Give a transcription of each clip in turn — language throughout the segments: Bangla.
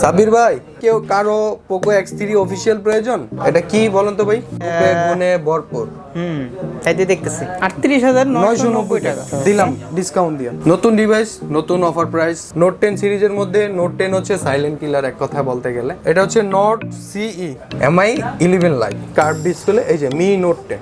সাবির ভাই, কেউ কারো পোকো X3 অফিসিয়াল প্রয়োজন? এটা কি বলেন তো ভাই? গুণে ভরপুর। তাইতে দেখতেছি 38,990 টাকা দিলাম ডিসকাউন্ট দিয়ে। নতুন ডিভাইস, নতুন অফার প্রাইস। নোট 10 সিরিজের মধ্যে নোট 10 হচ্ছে সাইলেন্ট কিলার এক কথা বলতে গেলে। এটা হচ্ছে note CE MI 11 light curve display, এই যে মি নোট 10।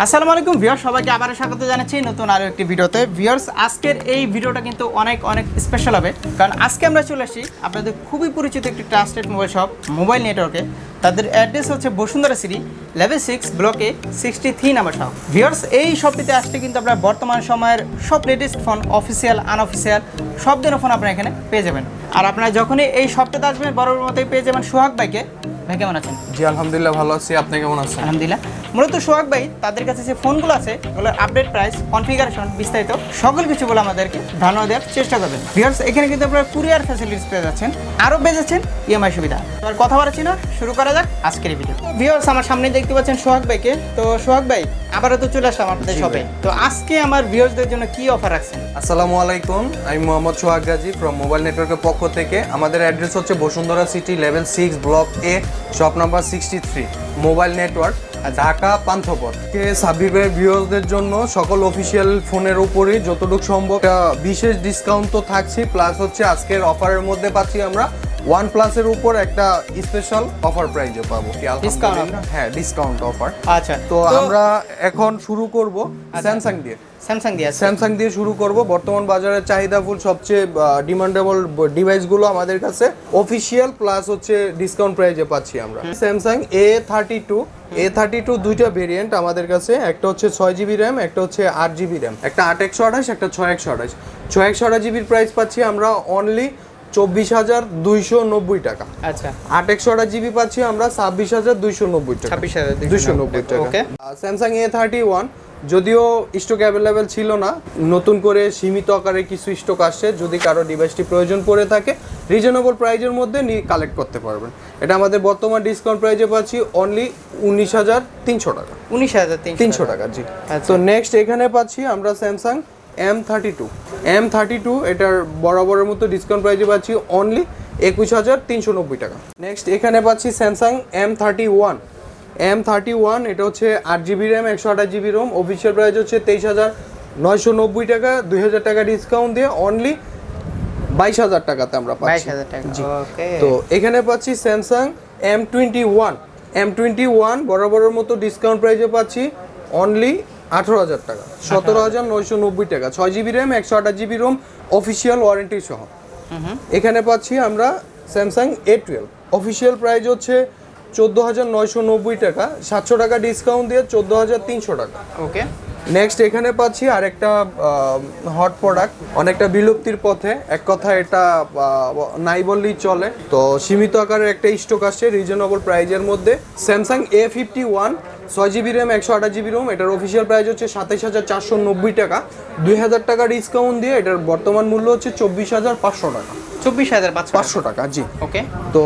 আসসালামু আলাইকুম ভিউয়ার্স, সবাইকে আবারও স্বাগত জানাচ্ছি নতুন আরও একটি ভিডিওতে। ভিউয়ার্স, আজকের এই ভিডিওটা কিন্তু অনেক স্পেশাল হবে, কারণ আজকে আমরা চলে আসছি আপনাদের খুবই পরিচিত একটি ট্রাস্টেড মোবাইল শপ মোবাইল নেটওয়ার্কে। তাদের অ্যাড্রেস হচ্ছে বসুন্ধরা সিটি লেভেল 6 ব্লকে 63 নাম্বার শপ। ভিউয়ার্স, এই শপটিতে আসলে কিন্তু আপনারা বর্তমান সময়ের সব লেটেস্ট ফোন, অফিসিয়াল আনঅফিসিয়াল সব ধরনের ফোন আপনারা এখানে পেয়ে যাবেন। আর আপনারা যখনই এই শপটাতে আসবেন বড়র মতোই পেয়ে যাবেন সোহাগ ভাইকে। ভাই কেমন আছেন? জি আলহামদুলিল্লাহ ভালো আছি, আপনি কেমন আছেন? আলহামদুলিল্লাহ। মূলত সোহাগ ভাই তাদের কাছে যে ফোনগুলো আছে ওগুলোর আপডেট প্রাইস, কনফিগারেশন, বিস্তারিত সকল কিছু বলে আমাদেরকে ধারণা দেওয়ার চেষ্টা করবেন। ভিউয়ার্স, এখানে কিন্তু আপনারা কুরিয়ার ফ্যাসিলিটিস পেয়ে যাচ্ছেন, আরও পেয়ে যাচ্ছেন EMI সুবিধা। আর কথা বাড়াচ্ছি না, শুরু করা যাক আজকের এই ভিডিও। ভিউয়ার্স, আমার সামনে দেখতে পাচ্ছেন সোহাগ ভাইকে। তো সোহাগ ভাই, আবারও তো চলে আসলাম আপনাদের শপে। তো আজকে আমার ভিউয়ার্সদের জন্য কি অফার রাখছেন? আসসালামু আলাইকুম, আমি মোহাম্মদ সোহাগ গাজী ফ্রম মোবাইল নেটওয়ার্কের পক্ষ থেকে। আমাদের অ্যাড্রেস হচ্ছে Bashundhara city level 6 block A shop number 63 mobile network, Dhaka Panthapath. Sabbir ভাই ভিউয়ারদের জন্য সকল অফিসিয়াল ফোনের উপরে যতটুকু সম্ভব বিশেষ ডিসকাউন্ট তো থাকছে, প্লাস হচ্ছে আজকের অফারের মধ্যে পাচ্ছি আমরা OnePlus এর উপর একটা স্পেশাল অফার প্রাইজে পাবো। ডিসকাউন্ট? হ্যাঁ, ডিসকাউন্ট অফার। আচ্ছা, তো আমরা এখন শুরু করব স্যামসাং দিয়ে। স্যামসাং দিয়ে শুরু করব। বর্তমান বাজারে চাহিদাফুল সবচেয়ে ডিমান্ডেবল ডিভাইসগুলো আমাদের কাছে অফিসিয়াল প্লাস হচ্ছে ডিসকাউন্ট প্রাইজে পাচ্ছি আমরা। স্যামসাং A32 দুইটা ভেরিয়েন্ট আমাদের কাছে, একটা হচ্ছে 6GB র্যাম, একটা হচ্ছে 8GB র্যাম, একটা 8/128, একটা 6/128। 6/128GB প্রাইস পাচ্ছি আমরা অনলি 24,290 টাকা। আচ্ছা, 8/128GB পাচ্ছি আমরা 26,290 টাকা। 26,290 টাকা। ওকে। স্যামসাং A31 যদিও স্টক অ্যাভেলেবেল ছিল না, নতুন করে সীমিত আকারে কিছু স্টক আসছে। যদি কারো ডিভাইসটি প্রয়োজন পড়ে থাকে রিজনেবল প্রাইজের মধ্যে কালেক্ট করতে পারবেন। এটা আমাদের বর্তমান ডিসকাউন্ট প্রাইজে পাচ্ছি অনলি 19,300 টাকা। 19,300 টাকা, জি। তো নেক্সট এখানে পাচ্ছি আমরা স্যামসাং M32 এটার বরাবরের মতো ডিসকাউন্ট প্রাইজে পাচ্ছি অনলি 21,390 টাকা। নেক্সট এখানে পাচ্ছি স্যামসাং M31 এটা হচ্ছে 8GB RAM, 128GB ROM. Official price হচ্ছে 23,990 টাকা। 2,000 টাকা ডিসকাউন্ট দিয়ে অনলি 22,000 টাকাতে আমরা পাচ্ছি। 22,000 টাকা। ওকে। তো এখানে পাচ্ছি স্যামসাং M21 বরাবরের মতো ডিসকাউন্ট প্রাইসে পাচ্ছি অনলি 18,000 টাকা, 17,990 টাকা। 6GB RAM, 128GB ROM, official warranty সহ। এখানে পাচ্ছি আমরা স্যামসাং A12 অফিসিয়াল প্রাইস হচ্ছে 14,990 টাকা, 700 টাকা ডিসকাউন্ট দিয়ে 14,300 টাকা। ওকে। নেক্সট এখানে পাচ্ছি আরেকটা হট প্রোডাক্ট, অনেকটা বিলুপ্তির পথে, এক কথা এটা নাই বললেই চলে। তো সীমিত আকারের একটা স্টক আসছে রিজনেবল প্রাইজের মধ্যে। Samsung A51 6GB RAM, 128GB ROM. এটার অফিসিয়াল প্রাইস হচ্ছে 27,490 টাকা। 2,000 টাকা ডিসকাউন্ট দিয়ে এটার বর্তমান মূল্য হচ্ছে 24,500 টাকা। 24,500 টাকা, জি। ওকে। তো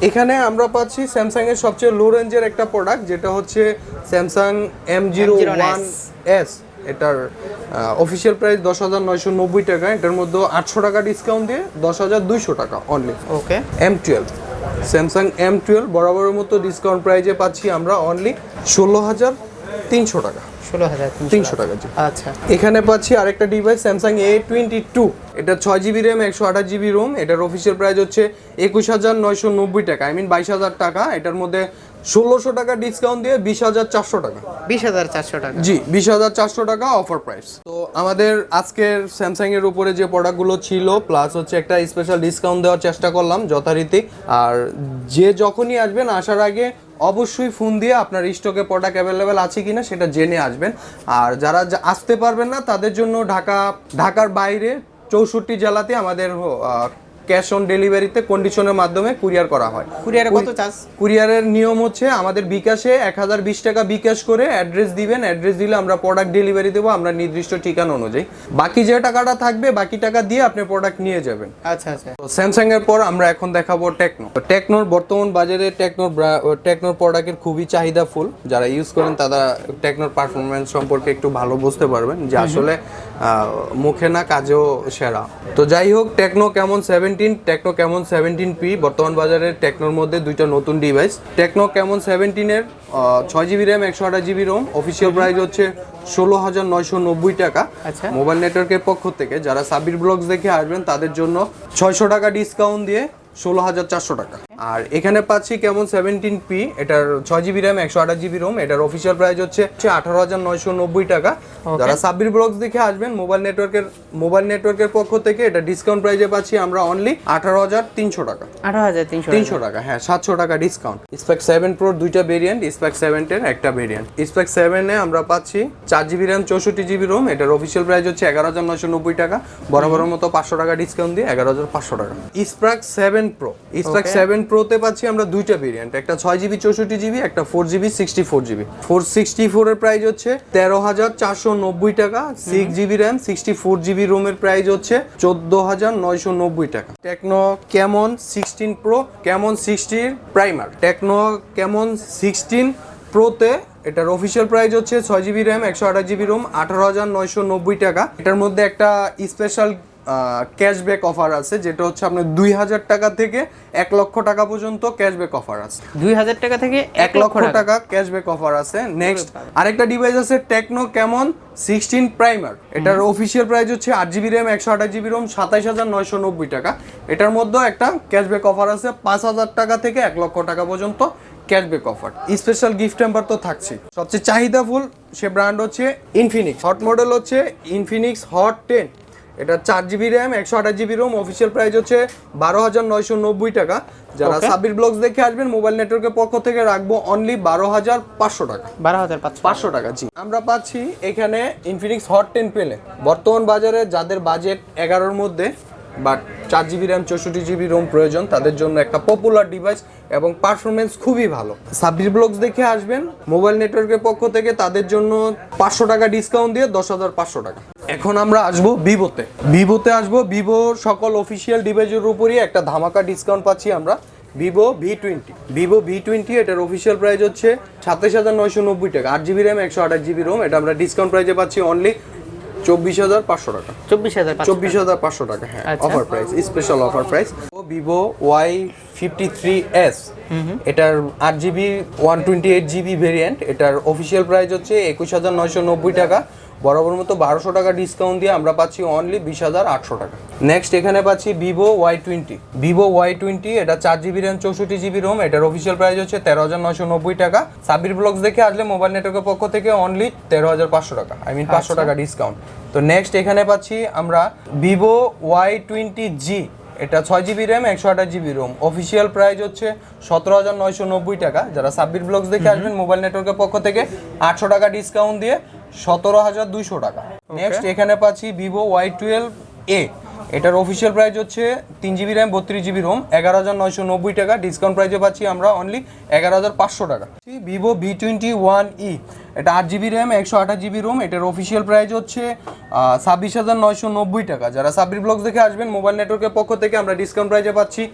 এখানে আমরা পাচ্ছি স্যামসাং এর সবচেয়ে লো রেঞ্জের একটা প্রোডাক্ট, যেটা হচ্ছে স্যামসাং M01s। এটার অফিসিয়াল প্রাইস 10,990 টাকা। এটার মধ্যে 800 টাকা ডিসকাউন্ট দিয়ে 10,200 টাকা অনলি। ওকে। M12 স্যামসাং M12 বরাবরের মতো ডিসকাউন্ট প্রাইজে পাচ্ছি আমরা অনলি 16,300 টাকা। 16,300 টাকা, জি। আচ্ছা। এখানে পাচ্ছি আরেকটা ডিভাইস স্যামসাং A22 এটা 6GB র্যাম, 128GB রোম। এটার অফিসিয়াল প্রাইস হচ্ছে 21,990 টাকা, 22,000 টাকা। এটার মধ্যে 1,600 টাকা ডিসকাউন্ট দিয়ে 20,400 টাকা। 20,400 টাকা, জি, 20,400 টাকা অফার প্রাইস। তো আমাদের আজকের স্যামসাং এর উপরে যে প্রোডাক্টগুলো ছিল প্লাস হচ্ছে একটা স্পেশাল ডিসকাউন্ট দেওয়ার চেষ্টা করলাম যথারীতি। আর যে যখনই আসবেন আসার আগে অবশ্যই ফোন দিয়ে আপনার স্টকে প্রোডাক্ট অ্যাভেলেবেল আছে কিনা সেটা জেনে আসবেন। আর যারা আসতে পারবেন না তাদের জন্য ঢাকার বাইরে 64 জেলাতে আমাদের ক্যাশ অন ডেলিভারিতে কন্ডিশনের মাধ্যমে কুরিয়ার করা হয়। কুরিয়ারে কত চার্জ? কুরিয়ারের নিয়ম হচ্ছে আমাদের বিকাশে 1,020 টাকা বিকাশ করে অ্যাড্রেস দিবেন, অ্যাড্রেস দিলে আমরা প্রোডাক্ট ডেলিভারি দেবো আমরা নির্দিষ্ট ঠিকানা অনুযায়ী। বাকি যে টাকাটা থাকবে বাকি টাকা দিয়ে আপনি প্রোডাক্ট নিয়ে যাবেন। আচ্ছা আচ্ছা। তো স্যামসাং এর পর আমরা এখন দেখাবো টেকনোর বর্তমান বাজারে টেকনোর প্রোডাক্টের খুবই চাহিদা ফুল। যারা ইউজ করেন তারা টেকনোর পারফরমেন্স সম্পর্কে একটু ভালো বুঝতে পারবেন যে আসলে মুখে না কাজেও সেরা। তো যাই হোক, টেকনো কেমন 7 17 টেকনো ক্যামন 17P বর্তমান বাজারে টেকনোর মধ্যে দুইটা নতুন ডিভাইস। টেকনো ক্যামন 17-এর 6GB RAM 128GB ROM official price হচ্ছে 16,990 টাকা। আচ্ছা। মোবাইল নেটওয়ার্কের পক্ষ থেকে যারা সাবির ব্লগস দেখে আসবেন তাদের জন্য 600 টাকা ডিসকাউন্ট দিয়ে 16,400 টাকা। আর এখানে পাচ্ছি কেমন 17P, এটার 6GB র্যাম 128GB রোম, এটার অফিসিয়াল প্রাইস হচ্ছে 18,990 টাকা। যারা সাব্বির ব্লগস দেখে আসবেন মোবাইল নেটওয়ার্কের পক্ষ থেকে এটা ডিসকাউন্ট প্রাইসে পাচ্ছি আমরা অনলি 18,300 টাকা। 18,300 টাকা, হ্যাঁ 700 টাকা ডিসকাউন্ট। স্প্যাক 7 প্রোর দুইটা ভেরিয়েন্ট, স্প্যাক 7-এর একটা ভেরিয়েন্ট। স্প্যাক 7-এ আমরা পাচ্ছি 4GB র্যাম 64GB রোম, এটার অফিসিয়াল প্রাইস হচ্ছে 11,990 টাকা। বরাবরের মতো 500 টাকা ডিসকাউন্ট দিয়ে 11,500 টাকা। স্প্যাক 7 প্রো, স্প্যাক 7 প্রোতে পাচ্ছি আমরা দুইটা ভেরিয়েন্ট, একটা 6GB 64GB, একটা 4GB 64GB। 464 এর প্রাইস হচ্ছে 13,490 টাকা। 6GB র্যাম 64GB রোমের প্রাইস হচ্ছে 14,990 টাকা। Techno Camon 16 pro, Camon 60 primer. Techno Camon 16 প্রোতে এটার অফিসিয়াল প্রাইস হচ্ছে 6GB র্যাম 128GB রোম 18,990 টাকা। এটার মধ্যে একটা স্পেশাল ক্যাশব্যাক অফার আছে, যেটা হচ্ছে আপনার 2,000 টাকা থেকে 1 লক্ষ টাকা পর্যন্ত ক্যাশব্যাক অফার আছে। 2,000 টাকা থেকে 1 লক্ষ টাকা ক্যাশব্যাক অফার আছে। নেক্সট আরেকটা ডিভাইস আছে টেকনো ক্যামন 16 প্রাইমার, এটার অফিসিয়াল প্রাইস হচ্ছে 8GB র্যাম 128GB রোম 27,990 টাকা। এটার মধ্যেও একটা ক্যাশব্যাক অফার আছে 5,000 টাকা থেকে 1 লক্ষ টাকা পর্যন্ত cashback offer. Special gift hamper তো থাকছে। সবচেয়ে চাহিদাফুল সে ব্র্যান্ড হচ্ছে ইনফিনিক্স। হট মডেল হচ্ছে ইনফিনিক্স হট 10, এটা 4GB RAM 128GB ROM official price হচ্ছে 12,990 টাকা। যারা সাবির ব্লগস দেখে আসবেন মোবাইল নেটওয়ার্কের পক্ষ থেকে রাখবো অনলি 12,500 টাকা। 12,500 টাকা। জি, আমরা পাচ্ছি এখানে ইনফিনিক্স হট 10 পেলে বর্তমান বাজারে যাদের বাজেট 11-র মধ্যে but 4GB RAM 64GB Rome প্রয়োজন, তাদের জন্য একটা পপুলার ডিভাইস এবং পারফরমেন্স খুবই ভালো। সাব্বির ব্লগস দেখে আসবেন মোবাইল নেটওয়ার্কের পক্ষ থেকে তাদের জন্য 500 টাকা ডিসকাউন্ট দিয়ে 10,500 টাকা। এখন আমরা আসবো ভিভোতে আসবো। ভিভো সকল অফিসিয়াল ডিভাইসের উপরই একটা ধামাকা ডিসকাউন্ট পাচ্ছি আমরা। ভিভো V20, এটার অফিসিয়াল প্রাইস হচ্ছে 27,990 টাকা। 8GB র্যাম 128GB রোম, এটা আমরা ডিসকাউন্ট প্রাইসে পাচ্ছি অনলি 24,500 টাকা। 24,500 টাকা, হ্যাঁ offer price, special offer price. Vivo Y53s, এটার 8GB 128GB ভেরিয়েন্ট, এটার অফিসিয়াল প্রাইস হচ্ছে 21,990 টাকা। বরাবর মতো 1200 টাকা ডিসকাউন্ট দিয়ে আমরা পাচ্ছি অনলি 20,800 টাকা। নেক্সট এখানে পাচ্ছি ভিভো Y20, এটা 4GB র্যাম 64GB রোম, এটার অফিসিয়াল প্রাইস হচ্ছে 13,990 টাকা। সাবির ব্লগস দেখে আসলে মোবাইল নেটওয়ার্কের পক্ষ থেকে অনলি 13,500 টাকা, 500 টাকা ডিসকাউন্ট। তো নেক্সট এখানে পাচ্ছি আমরা ভিভো Y20G, এটা 6GB RAM 128GB ROM official price হচ্ছে 17,990 টাকা। যারা সাব্বির ব্লগস দেখে আসবেন মোবাইল নেটওয়ার্কের পক্ষ থেকে 800 টাকা ডিসকাউন্ট দিয়ে 17,200 টাকা। নেক্সট এখানে পাচ্ছি ভিভো Y12A, এটার অফিসিয়াল প্রাইস হচ্ছে 3GB র্যাম 32GB রোম 11,990 টাকা। ডিসকাউন্ট প্রাইসে পাচ্ছি আমরা অনলি 11,500 টাকা। ভিভো V21e, এটা 8GB র্যাম 128GB রোম, এটার অফিসিয়াল প্রাইস হচ্ছে 26,990 টাকা। যারা সাব্বির ব্লগস দেখে আসবেন মোবাইল নেটওয়ার্কের পক্ষ থেকে আমরা ডিসকাউন্ট প্রাইসে পাচ্ছি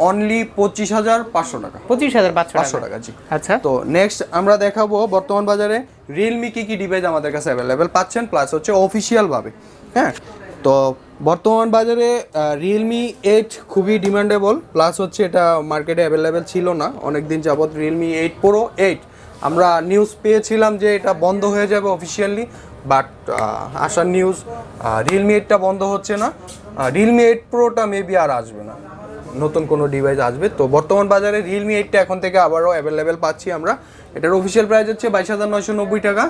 অনলি 25,500 টাকা। 25,500 টাকা। জি, আচ্ছা। তো নেক্সট আমরা দেখাবো বর্তমান বাজারে রিয়েলমি কি ডিভাইস আমাদের কাছে অ্যাভেলেবেল পাচ্ছেন, প্লাস হচ্ছে অফিসিয়াল ভাবে। হ্যাঁ, তো বর্তমান বাজারে রিয়েলমি 8 খুবই ডিমান্ডেবল, প্লাস হচ্ছে এটা মার্কেটে অ্যাভেলেবেল ছিল না অনেক দিন যাবত। রিয়েলমি 8 প্রো 8 আমরা নিউজ পেয়েছিলাম যে এটা বন্ধ হয়ে যাবে অফিসিয়ালি, বাট আসার নিউজ রিয়েলমি 8টা বন্ধ হচ্ছে না। রিয়েলমি 8 প্রোটা মেবি আর আসবে না, নতুন কোনো ডিভাইস আসবে। তো বর্তমান বাজারে রিয়েলমি 8টা এখন থেকে আবারও অ্যাভেলেবেল পাচ্ছি আমরা। এটার অফিসিয়াল প্রাইস হচ্ছে 22,990 টাকা।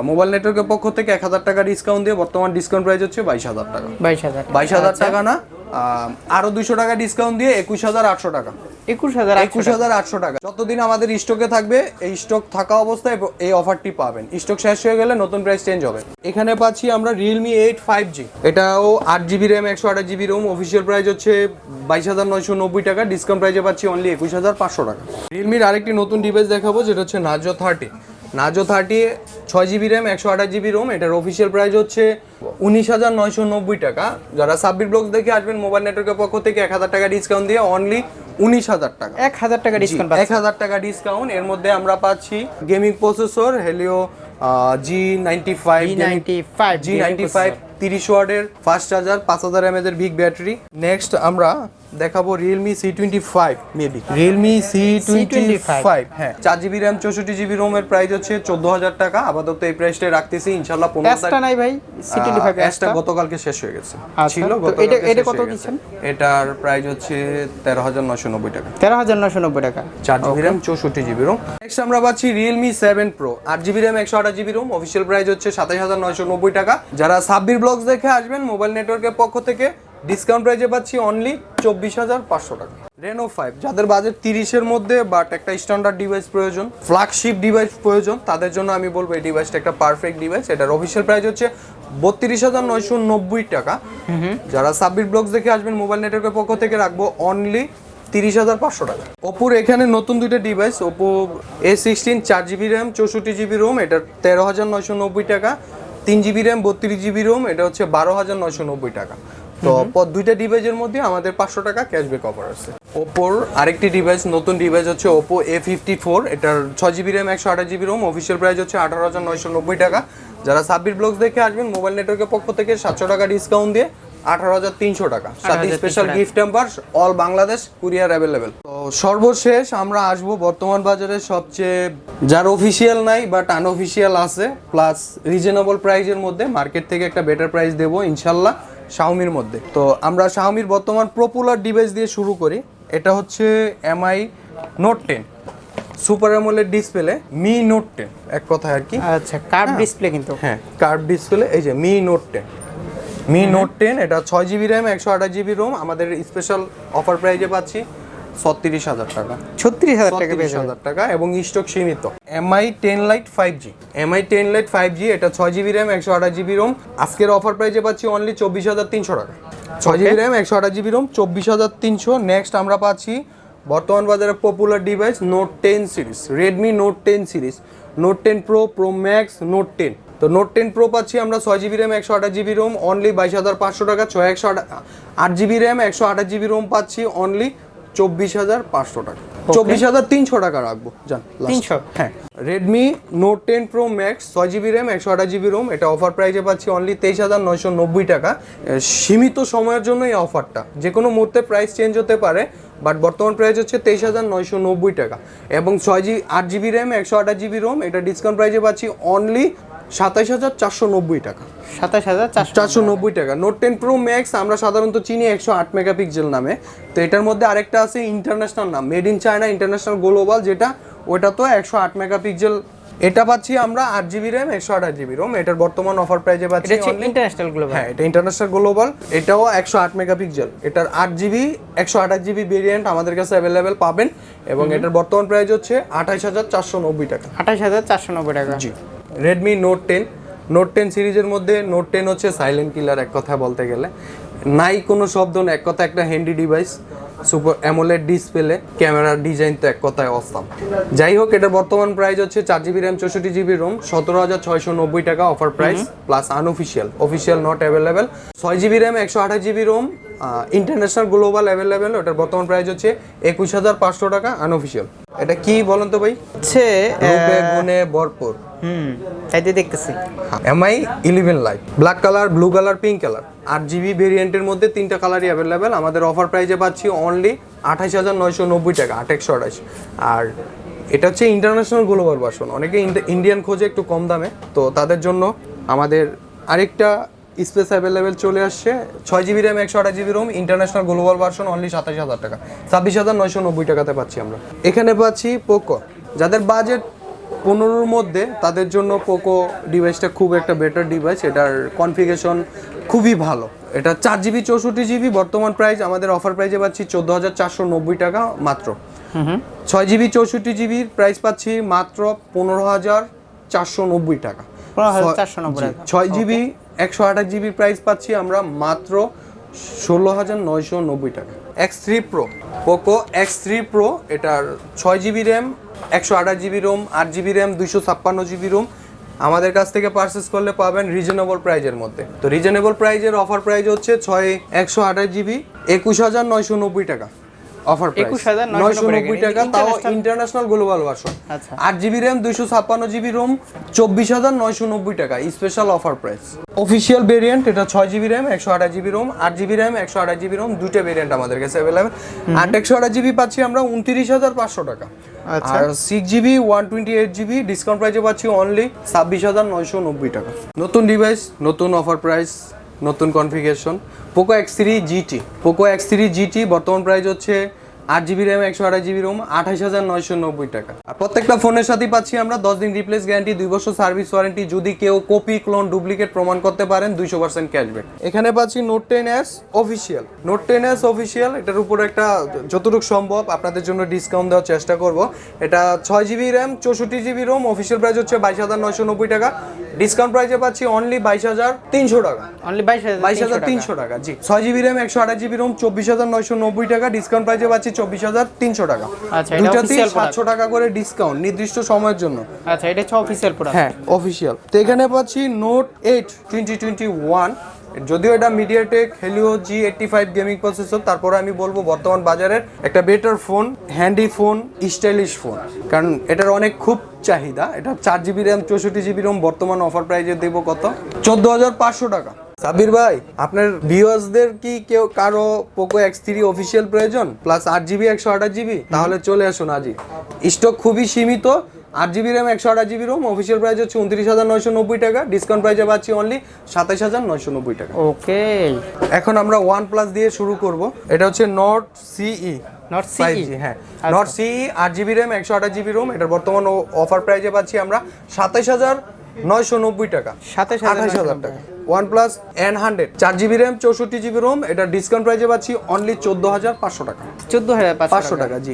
মোবাইল নেটওয়ার্কের পক্ষ থেকে 1,000 টাকা ডিসকাউন্ট দিয়ে বর্তমান ডিসকাউন্ট প্রাইস হচ্ছে 22,000 টাকা। 22,000 টাকা না, আরো 200 টাকা ডিসকাউন্ট দিয়ে 21,800 টাকা। 21,800 টাকা। যতদিন আমাদের স্টকে থাকবে, এই স্টক থাকা অবস্থায় এই অফারটি পাবেন। স্টক শেষ হয়ে গেলে নতুন প্রাইস চেঞ্জ হবে। এখানে পাচ্ছি আমরা রিয়েলমি 8 5G, এটাও 8GB RAM 128GB ROM official price হচ্ছে 22,990 টাকা। ডিসকাউন্ট প্রাইসে পাচ্ছি অনলি 21,500 টাকা। রিয়েলমির আরেকটি নতুন ডিভাইস দেখাবো, যেটা হচ্ছে Narzo 30। 6GB RAM 128GB ROM, এটার অফিসিয়াল প্রাইস হচ্ছে 19,990 টাকা। যারা সাব্বির ব্লগস দেখে আসবেন মোবাইল নেটওয়ার্কের পক্ষ থেকে 1,000 টাকা ডিসকাউন্ট দিয়ে অনলি 19,000 টাকা। 1,000 টাকা ডিসকাউন্ট, 1,000 টাকা ডিসকাউন্ট। এর মধ্যে আমরা পাচ্ছি গেমিং প্রসেসর হেলিও G95 30 ওয়াটের ফাস্ট চার্জার, 5,000 mAh এর বিগ ব্যাটারি। নেক্সট আমরা দেখাবো Realme C25 maybe Realme C25 হ্যাঁ 4GB র্যাম 64GB রোমের প্রাইস হচ্ছে 14,000 টাকা। আপাতত এই প্রাইসটা রাখতেছি ইনশাআল্লাহ 15,000 নাই ভাই C25 এসটা গতকালকে শেষ হয়ে গেছে ছিল এটা কত দিচ্ছেন? এটার প্রাইস হচ্ছে 13,990 টাকা 13,990 টাকা 4GB RAM 64GB Rome. Next আমরা পাচ্ছি Realme 7 Pro 8GB RAM 128GB ROM, official price হচ্ছে 27,990 টাকা। যারা সাব্বির ব্লগস দেখে আসবেন মোবাইল নেটওয়ার্কের পক্ষ থেকে ডিসকাউন্ট প্রাইসে পাচ্ছি অনলি 24,500 টাকা। Reno 5 যাদের বাজেট 30-এর মধ্যে বাট একটা স্ট্যান্ডার্ড ডিভাইস প্রয়োজন, ফ্ল্যাগশিপ ডিভাইস প্রয়োজন, তাদের জন্য আমি বলবো এই ডিভাইসটা একটা পারফেক্ট ডিভাইস। এটার অফিশিয়াল প্রাইস হচ্ছে 32,990 টাকা। যারা সাব্বির ব্লগস দেখে আসবেন মোবাইল নেটওয়ার্কের পক্ষ থেকে রাখবো অনলি 30,500 টাকা। ওপোর এখানে নতুন দুইটা device, Oppo A16 4GB RAM 64GB Rome, এটা 13,990 টাকা। 3GB র্যাম 32GB রোম, এটা হচ্ছে 12,990 টাকা। তো দুইটা ডিভাইসের মধ্যে আমাদের 500 টাকা ক্যাশব্যাক অফার আছে। ওপোর আরেকটি ডিভাইস, নতুন ডিভাইস হচ্ছে ওপো A54, এটার 6GB RAM 128GB ROM, official price হচ্ছে 18,990 টাকা। যারা সাব্বির ব্লগস দেখে আসবেন মোবাইল নেটওয়ার্কের পক্ষ থেকে 700 টাকা ডিসকাউন্ট দিয়ে 18,300 টাকা, সাথে special gift hamper, all Bangladesh courier available. তো সর্বশেষ আমরা আসবো বর্তমান বাজারে সবচেয়ে যার অফিসিয়াল নাই বাট আনঅফিসিয়াল আছে প্লাস রিজনেবল প্রাইসের মধ্যে, মার্কেট থেকে একটা বেটার প্রাইস দেবো ইনশাল্লাহ শাওমির মধ্যে। তো আমরা শাওমির বর্তমান পপুলার ডিভাইস দিয়ে শুরু করি। এটা হচ্ছে MI Note 10 super AMOLED display, me note 10 এক কথায় আর কি। আচ্ছা কার্ভ ডিসপ্লে কিন্তু, হ্যাঁ কার্ভ ডিসপ্লে, এই যে মি নোট 10 এটা 6GB র্যাম 128GB রোম, আমাদের স্পেশাল অফার প্রাইজে পাচ্ছি 36,000 টাকা 36,000 টাকা এবং স্টক সীমিত। MI 10 Lite 5G এটা 6GB র্যাম 128GB রোম, আজকের অফার প্রাইজে পাচ্ছি অনলি 24,300 টাকা। 6GB RAM 128GB Rome 24,300। Next আমরা পাচ্ছি বর্তমান বাজারে popular device Note 10 series, Redmi Note 10 series, Note 10 Pro, Pro Max, Note 10। তো Note 10 Pro পাচ্ছি আমরা 6GB RAM 128GB Rome only 22,500 টাকা। 8GB র্যাম 128GB রোম পাচ্ছি অনলি 24,500 টাকা, 24,300 টাকা রাখবো জান 300। হ্যাঁ Redmi Note 10 Pro Max 6GB RAM 128GB ROM, এটা অফার প্রাইসে পাচ্ছি অনলি 23,990 টাকা। সীমিত সময়ের জন্য এই অফারটা, যে কোনো মুহূর্তে প্রাইস চেঞ্জ হতে পারে বাট বর্তমান প্রাইস হচ্ছে 23,990 টাকা। এবং 8GB র্যাম 128GB রোম, এটা ডিসকাউন্ট প্রাইসে পাচ্ছি অনলি 27,490 টাকা, 27,490 টাকা। Note 10 Pro Max আমরা সাধারণত চিনি 108 মেগাপিক্সেল নামে, তো এটার মধ্যে আরেকটা আছে ইন্টারন্যাশনাল নাম, made in China international global, যেটা ওটা তো 108 মেগাপিক্সেল। এটা পাচ্ছি আমরা 8GB র্যাম 128GB রোম, এটার বর্তমান অফার প্রাইসে পাচ্ছি ইন্টারন্যাশনাল গ্লোবাল। হ্যাঁ এটা ইন্টারন্যাশনাল গ্লোবাল, এটাও 108 মেগাপিক্সেল, এটার 8GB 128GB ভেরিয়েন্ট আমাদের কাছে অ্যাভেলেবেল পাবেন এবং এটার বর্তমান প্রাইস হচ্ছে 28,490 টাকা। 28,490 টাকা জি। Redmi Note 10 সিরিজের মধ্যে Note 10 হচ্ছে সাইলেন্ট কিলার এক কথা বলতে গেলে, নাই কোনো শব্দ না, এক কথা একটা handy device, super AMOLED display, ক্যামেরার ডিজাইন তো এক কথায় অসাম। যাই হোক এটার বর্তমান প্রাইস হচ্ছে 4GB র্যাম 64GB রোম 17,690 টাকা offer price plus unofficial, official not available. 6GB RAM 128GB ROM international global available, ওটার বর্তমান প্রাইস হচ্ছে 21,500 টাকা আনঅফিসিয়াল। এটা কি বলেন তো ভাই? হচ্ছে রূপে গুণে ভরপুর। তাইতে দেখতেছি MI 11 Lite black colour, blue colour, pink colour, 8GB ভেরিয়েন্টের মধ্যে 3টা কালারই অ্যাভেলেবেল। আমাদের অফার প্রাইসে পাচ্ছি অনলি 28,990 টাকা, 2828। আর এটা হচ্ছে ইন্টারন্যাশনাল গ্লোবাল ভার্সন, অনেকে ইন্ডিয়ান খোঁজে একটু কম দামে, তো তাদের জন্য আমাদের আরেকটা স্পেস অ্যাভেলেবেল চলে আসছে। 6GB RAM 128GB ROM international global version only 27,000 টাকা, 26,990 টাকাতে পাচ্ছি আমরা। এখানে পাচ্ছি পোকো, যাদের বাজেট 15-র মধ্যে তাদের জন্য পোকো ডিভাইসটা খুব একটা বেটার ডিভাইস, এটার কনফিগারেশন খুবই ভালো। এটা 4GB 64GB, বর্তমান প্রাইস আমাদের অফার প্রাইসে পাচ্ছি 14,490 টাকা মাত্র। 6GB 64GB প্রাইস পাচ্ছি মাত্র 15,490 টাকা। 6GB 128GB প্রাইস পাচ্ছি আমরা মাত্র 16,990 টাকা। X3 Pro, Poco X3 Pro, এটার 6GB RAM 128GB Rome, 8GB RAM 256GB Rome, আমাদের কাছ থেকে পারচেস করলে পাবেন রিজনেবল প্রাইজের মধ্যে। তো রিজনেবল প্রাইজের অফার প্রাইস হচ্ছে 128GB 21,990 টাকা। অফার প্রাইস 21,990 টাকা, তাও ইন্টারন্যাশনাল গ্লোবাল ভার্সন। আচ্ছা 8GB RAM 256GB ROM 24,990 টাকা special offer price. Official variant এটা 6GB RAM 128GB ROM, 8GB RAM 128GB ROM, দুটো ভেরিয়েন্ট আমাদের কাছে अवेलेबल। 8 128GB পাচ্ছি আমরা 29,500 টাকা। আচ্ছা আর 6GB 128GB ডিসকাউন্ট প্রাইসে পাচ্ছি অনলি 26,990 টাকা। নতুন ডিভাইস, নতুন অফার প্রাইস, নতুন configuration, Poco X3 GT। Poco X3 GT বর্তমান প্রাইস হচ্ছে 8GB RAM 128GB ROM 28,990 টাকা। আর প্রত্যেকটা ফোনের সাথেই পাচ্ছি আমরা 10 দিন রিপ্লেস গ্যারান্টি, 2 বছর সার্ভিস ওয়ারেন্টি। যদি কেউ কপি, ক্লোন, ডুপ্লিকেট প্রমাণ করতে পারেন 200% ক্যাশব্যাক। এখানে পাচ্ছি note 10s official. Note 10s official, এটার উপর একটা যতটুকু সম্ভব আপনাদের জন্য ডিসকাউন্ট দেওয়ার চেষ্টা করব। এটা 6GB RAM 64GB ROM, official price হচ্ছে 22,990 টাকা। ডিসকাউন্ট প্রাইসে পাচ্ছি অনলি 22,300 টাকা। অনলি 22,300 টাকা জি। 6GB RAM 128GB ROM 24,990 টাকা। ডিসকাউন্ট প্রাইসে পাচ্ছি 24,300 টাকা। আচ্ছা এটা দুটাতেই অফিশিয়াল 700 টাকা করে ডিসকাউন্ট নির্দিষ্ট সময়ের জন্য। আচ্ছা এটা হচ্ছে অফিশিয়াল প্রোডাক্ট। হ্যাঁ অফিশিয়াল। তো এখানে পাচ্ছি নোট 8 2021, যদিও এটা MediaTek Helio G85 gaming processor, তারপরে আমি বলবো বর্তমান বাজারের একটা better phone, handy phone, stylish phone, কারণ এটার অনেক খুব চাহিদা। এটা 4GB RAM 64GB ROM বর্তমান অফার প্রাইসে দেব কত? 14,500 টাকা। সাবির ভাই, আপনার ভিউয়ার্সদের কি কেউ কারো পোকো X3 অফিসিয়াল প্রয়োজন প্লাস 8GB 128GB, তাহলে চলে আসুন আজই। স্টক খুবই সীমিত। 8GB RAM 128GB ROM official price হচ্ছে 29,990 টাকা। ডিসকাউন্ট প্রাইসে পাচ্ছি অনলি 27,990 টাকা। ওকে এখন আমরা OnePlus দিয়ে শুরু করব। এটা হচ্ছে নট CE। নট সিই। হ্যাঁ not CE 8GB RAM 128GB ROM, এটার বর্তমান অফার প্রাইসে পাচ্ছি আমরা 27,990 টাকা। 28,000 টাকা। OnePlus N100 4GB RAM 64GB ROM, এটা ডিসকাউন্ট প্রাইসে পাচ্ছি অনলি 14,500 টাকা। 14,500 টাকা জি।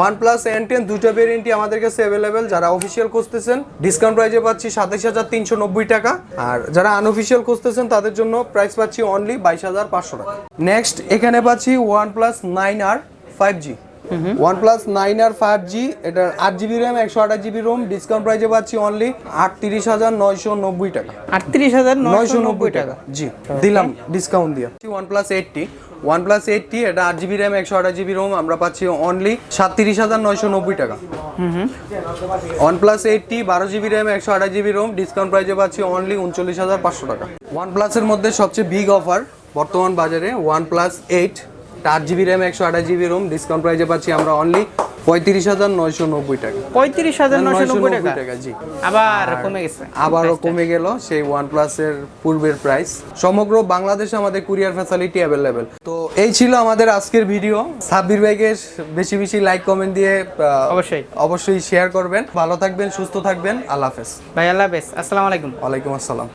OnePlus N10 দুটো ভেরিয়েন্টই আমাদের কাছে अवेलेबल। যারা অফিশিয়াল খুঁজতেছেন ডিসকাউন্ট প্রাইসে পাচ্ছি 27,390 টাকা, আর যারা আনঅফিশিয়াল খুঁজতেছেন তাদের জন্য প্রাইস পাচ্ছি অনলি 22,500 টাকা। নেক্সট এখানে পাচ্ছি OnePlus 9R 5G। OnePlus 9R 5G, এটা 8GB RAM 128GB ROM, discount প্রাইসে পাচ্ছি অনলি 38,990 টাকা। 38,990 টাকা জি দিলাম ডিসকাউন্ট দিয়ে। OnePlus 80 এটা 8GB RAM 128GB ROM আমরা পাচ্ছি অনলি 37,990 টাকা। OnePlus 80 12GB RAM 128GB ROM, discount প্রাইসে পাচ্ছি অনলি 39,500 টাকা। OnePlus এর মধ্যে সবচেয়ে বিগ অফার বর্তমান বাজারে OnePlus 8 8GB RAM 128GB ROM, discount প্রাইসে পাচ্ছি আমরা অনলি 35,990 টাকা। 35,990 টাকা জি। আবার কমে গেছে, আবারও কমে গেল সেই OnePlus এর পূর্বের প্রাইস। সমগ্র বাংলাদেশে আমাদের কুরিয়ার ফ্যাসিলিটি अवेलेबल। তো এই ছিল আমাদের আজকের ভিডিও। সাব্বির ভাইকে বেশি বেশি লাইক কমেন্ট দিয়ে অবশ্যই শেয়ার করবেন। ভালো থাকবেন, সুস্থ থাকবেন। আল্লাহ হাফেজ ভাই। আল্লাহ হাফেজ। আসসালামু আলাইকুম। ওয়ালাইকুম আসসালাম।